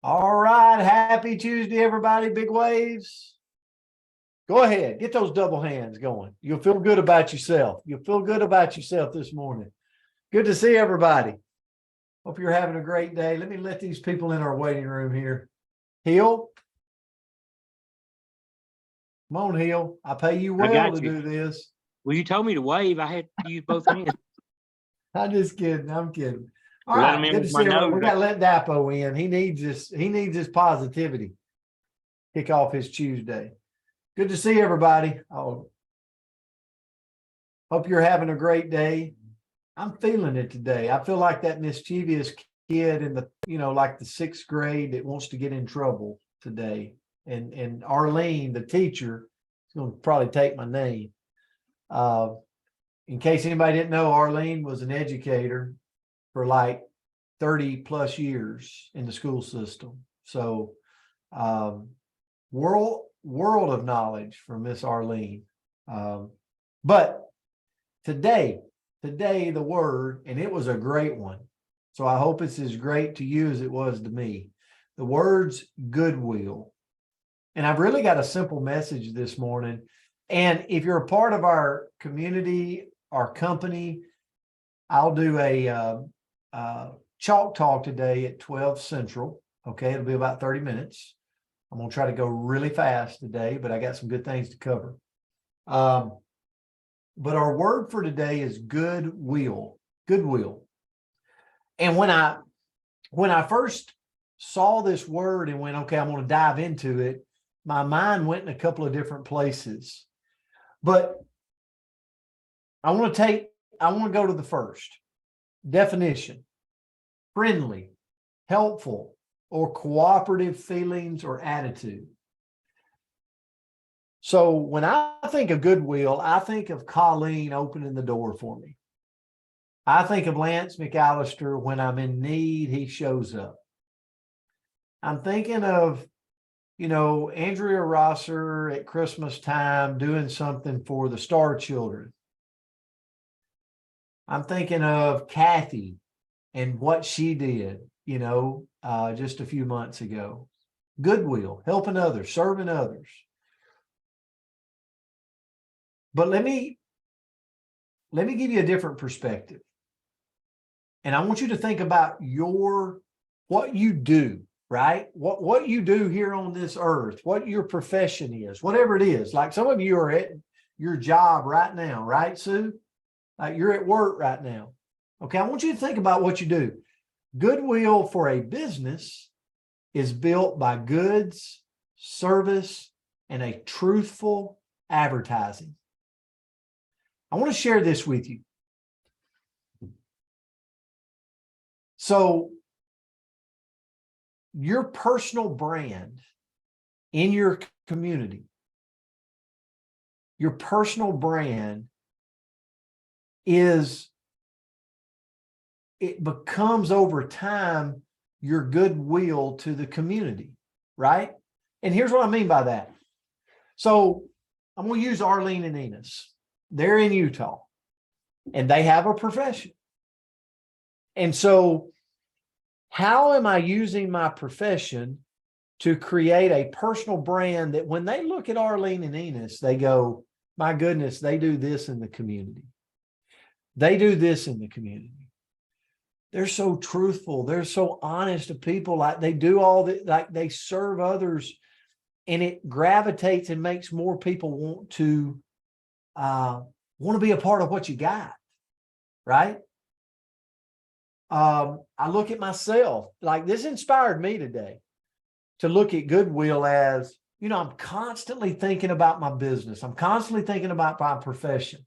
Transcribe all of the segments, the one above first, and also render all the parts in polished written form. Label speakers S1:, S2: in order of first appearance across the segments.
S1: All right. Happy Tuesday, everybody. Big waves. Go ahead. Get those double hands going. You'll feel good about yourself. You'll feel good about yourself this morning. Good to see everybody. Hope you're having a great day. Let me let these people in our waiting room here. Hill. Come on, Hill. I pay you well to do this.
S2: Well, you told me to wave. I had to use both hands.
S1: I'm just kidding. I'm kidding. All right. Good to see everybody. We got to let Dapo in. He needs this positivity. Kick off his Tuesday. Good to see everybody. Oh, hope you're having a great day. I'm feeling it today. I feel like that mischievous kid in the, like the sixth grade that wants to get in trouble today. And Arlene, the teacher, is going to probably take my name. In case anybody didn't know, Arlene was an educator for like 30 plus years in the school system. So world of knowledge from Miss Arlene. But today the word, and it was a great one. So I hope it's as great to you as it was to me. The word's Goodwill. And I've really got a simple message this morning. And if you're a part of our community, our company, I'll do a chalk talk today at 12 Central. Okay, it'll be about 30 minutes. I'm going to try to go really fast today, but I got some good things to cover. But our word for today is goodwill. Goodwill. And when I first saw this word and went, okay, I'm going to dive into it, my mind went in a couple of different places. But I want to go to the first definition: friendly, helpful, or cooperative feelings or attitude. So when I think of goodwill, I think of Colleen opening the door for me. I think of Lance McAllister when I'm in need, he shows up. I'm thinking of, Andrea Rosser at Christmas time doing something for the Star Children. I'm thinking of Kathy and what she did, just a few months ago. Goodwill, helping others, serving others. But let me give you a different perspective. And I want you to think about what you do, right? What you do here on this earth, what your profession is, whatever it is. Like some of you are at your job right now, right, Sue? Like you're at work right now. Okay, I want you to think about what you do. Goodwill for a business is built by goods, service, and a truthful advertising. I want to share this with you. So, your personal brand in your community, your personal brand it becomes over time your goodwill to the community, right? And here's what I mean by that. So I'm going to use Arlene and Enos. They're in Utah and they have a profession. And so how am I using my profession to create a personal brand that when they look at Arlene and Enos, they go, my goodness, they do this in the community. They do this in the community. They're so truthful. They're so honest to people. Like they do all that, like they serve others, and it gravitates and makes more people want to be a part of what you got, right? I look at myself, like this inspired me today to look at Goodwill as, I'm constantly thinking about my business. I'm constantly thinking about my profession.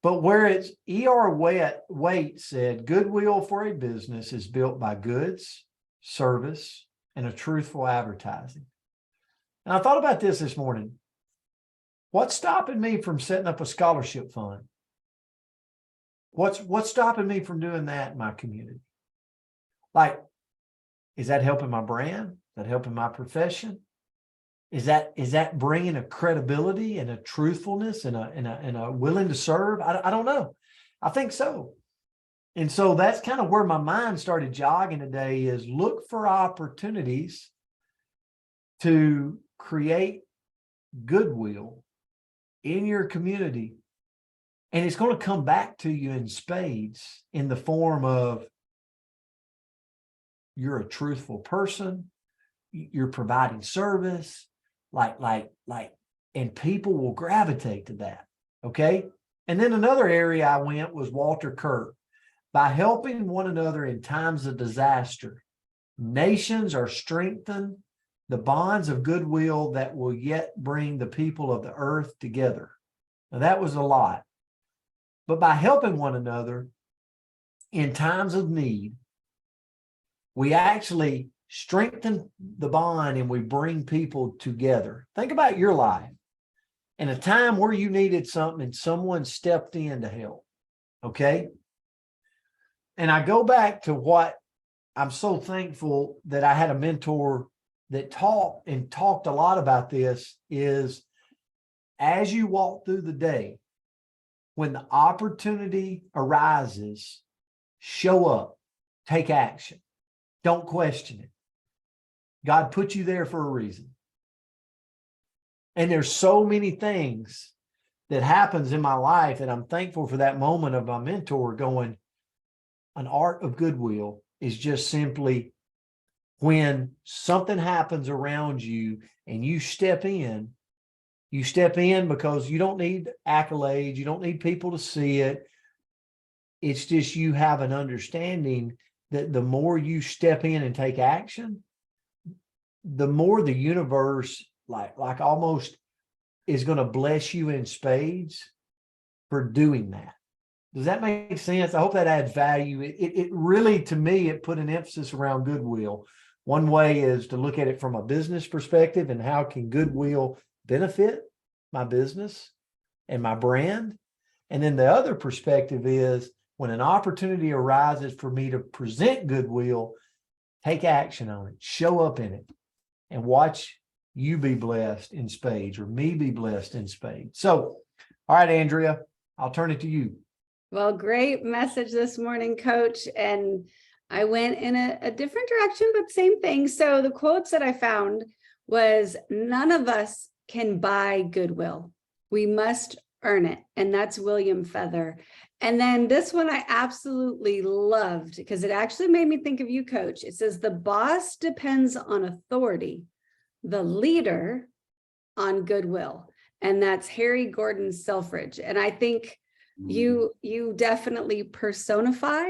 S1: But where it's E.R. Waite said, goodwill for a business is built by goods, service, and a truthful advertising. And I thought about this morning. What's stopping me from setting up a scholarship fund? What's stopping me from doing that in my community? Like, is that helping my brand? Is that helping my profession? Is that bringing a credibility and a truthfulness and a willing to serve? I don't know. I think so. And so that's kind of where my mind started jogging today, is look for opportunities to create goodwill in your community. And it's going to come back to you in spades in the form of you're a truthful person, you're providing service, and people will gravitate to that. Okay. And then another area I went was Walter Kirk. By helping one another in times of disaster, nations are strengthened, the bonds of goodwill that will yet bring the people of the earth together. Now, that was a lot. But by helping one another in times of need, we actually strengthen the bond and we bring people together. Think about your life. In a time where you needed something and someone stepped in to help. Okay. And I go back to what I'm so thankful that I had a mentor that talked a lot about this, is as you walk through the day, when the opportunity arises, show up, take action. Don't question it. God put you there for a reason. And there's so many things that happens in my life that I'm thankful for that moment of my mentor going, an art of goodwill is just simply when something happens around you and you step in because you don't need accolades, you don't need people to see it. It's just you have an understanding that the more you step in and take action, the more the universe like almost is going to bless you in spades for doing that. Does that make sense? I hope that adds value. It really, to me, it put an emphasis around goodwill. One way is to look at it from a business perspective and how can goodwill benefit my business and my brand. And then the other perspective is when an opportunity arises for me to present goodwill, take action on it, show up in it, and watch you be blessed in spades or me be blessed in spades. So, all right, Andrea, I'll turn it to you.
S3: Well, great message this morning, Coach. And I went in a different direction, but same thing. So the quotes that I found was, none of us can buy goodwill. We must earn it. And that's William Feather. And then this one I absolutely loved because it actually made me think of you, Coach. It says, the boss depends on authority, the leader on goodwill. And that's Harry Gordon Selfridge. And I think you definitely personify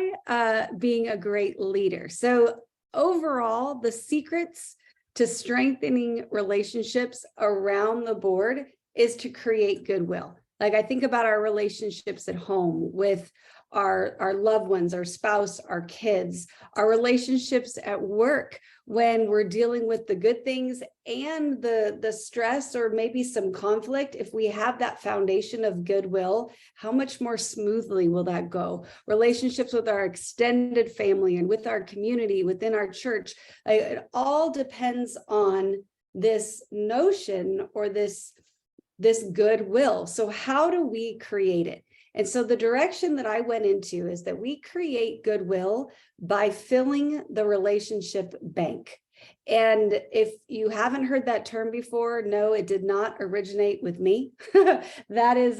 S3: being a great leader. So overall, the secrets to strengthening relationships around the board is to create goodwill. Like I think about our relationships at home with our loved ones, our spouse, our kids, our relationships at work when we're dealing with the good things and the stress or maybe some conflict. If we have that foundation of goodwill, how much more smoothly will that go? Relationships with our extended family and with our community, within our church, it all depends on this notion or this goodwill. So how do we create it? And so the direction that I went into is that we create goodwill by filling the relationship bank. And if you haven't heard that term before, no, it did not originate with me. That is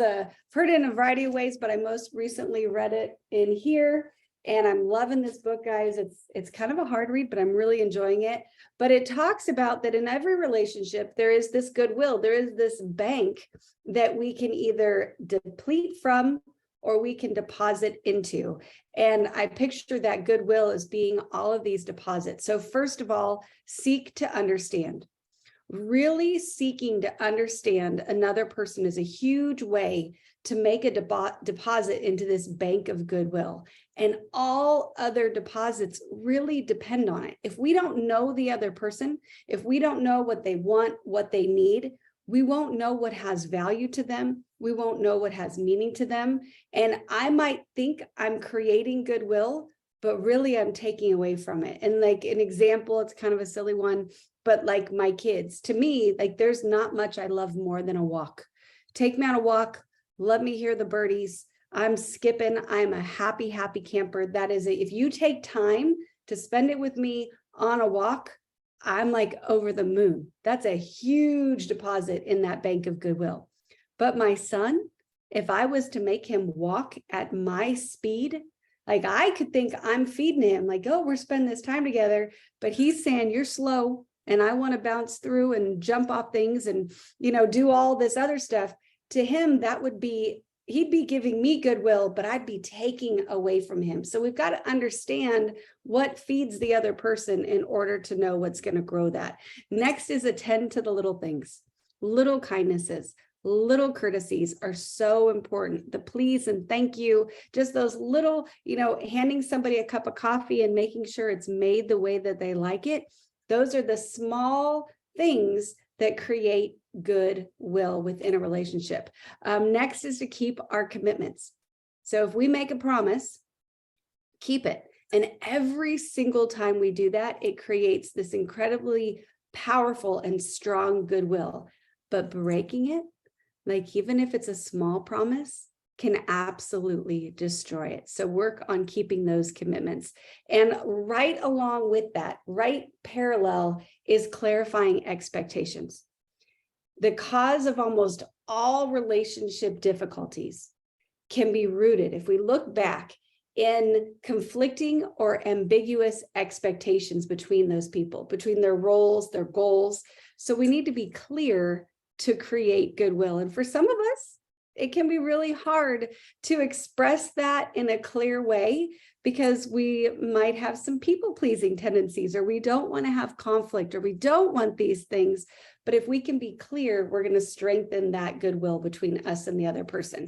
S3: heard in a variety of ways, but I most recently read it in here. And I'm loving this book, guys. It's kind of a hard read, but I'm really enjoying it. But it talks about that in every relationship, there is this goodwill. There is this bank that we can either deplete from or we can deposit into. And I picture that goodwill as being all of these deposits. So first of all, seek to understand. Really seeking to understand another person is a huge way to make a deposit into this bank of goodwill. And all other deposits really depend on it. If we don't know the other person, if we don't know what they want, what they need, we won't know what has value to them. We won't know what has meaning to them. And I might think I'm creating goodwill, but really I'm taking away from it. And like an example, it's kind of a silly one, but like my kids, to me, like there's not much I love more than a walk. Take me on a walk. Let me hear the birdies. I'm skipping. I'm a happy, happy camper. That is it. If you take time to spend it with me on a walk, I'm like over the moon. That's a huge deposit in that bank of Goodwill. But my son, if I was to make him walk at my speed, like I could think I'm feeding him, like, oh, we're spending this time together, but he's saying you're slow and I want to bounce through and jump off things and, do all this other stuff. To him, that would be, he'd be giving me goodwill, but I'd be taking away from him. So we've got to understand what feeds the other person in order to know what's going to grow that. Next is attend to the little things, little kindnesses. Little courtesies are so important. The please and thank you, just those little, handing somebody a cup of coffee and making sure it's made the way that they like it. Those are the small things that create goodwill within a relationship. Next is to keep our commitments. So if we make a promise, keep it. And every single time we do that, it creates this incredibly powerful and strong goodwill. But breaking it, like even if it's a small promise, can absolutely destroy it. So work on keeping those commitments. And right along with that, right parallel is clarifying expectations. The cause of almost all relationship difficulties can be rooted, if we look back, in conflicting or ambiguous expectations between those people, between their roles, their goals. So we need to be clear to create goodwill. And for some of us, it can be really hard to express that in a clear way because we might have some people-pleasing tendencies, or we don't want to have conflict, or we don't want these things. But if we can be clear, we're going to strengthen that goodwill between us and the other person.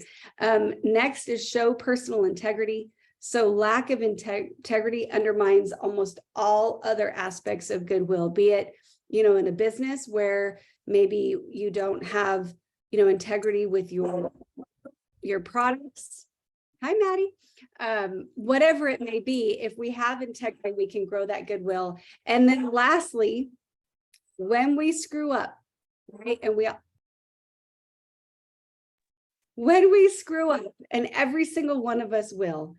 S3: Next is show personal integrity. So lack of integrity undermines almost all other aspects of goodwill, be it, in a business where maybe you don't have, integrity with your products. Hi, Maddie. Whatever it may be, if we have integrity, we can grow that goodwill. And then lastly, when we screw up, right? And when we screw up, and every single one of us will,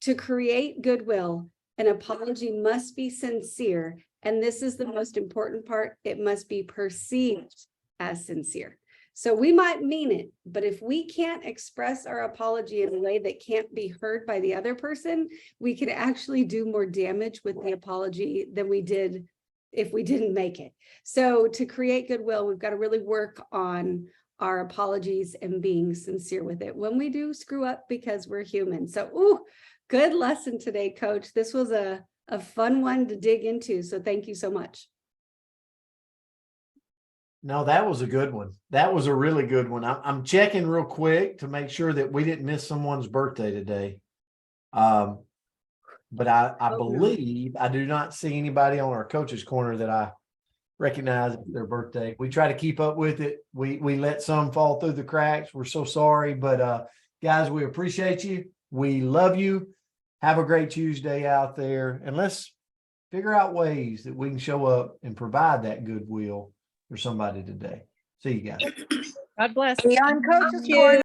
S3: to create goodwill, an apology must be sincere. And this is the most important part. It must be perceived as sincere. So we might mean it, but if we can't express our apology in a way that can't be heard by the other person, we could actually do more damage with the apology than we did if we didn't make it. So to create goodwill, we've got to really work on our apologies and being sincere with it when we do screw up, because we're human. So, good lesson today, Coach. This was a fun one to dig into. So thank you so much.
S1: No, that was a good one. That was a really good one. I'm checking real quick to make sure that we didn't miss someone's birthday today. But I believe I do not see anybody on our coach's corner that I recognize their birthday. We try to keep up with it. We let some fall through the cracks. We're so sorry, but guys, we appreciate you. We love you. Have a great Tuesday out there, and let's figure out ways that we can show up and provide that goodwill for somebody today. See you guys.
S4: God bless.
S5: Beyond Coach's Corner.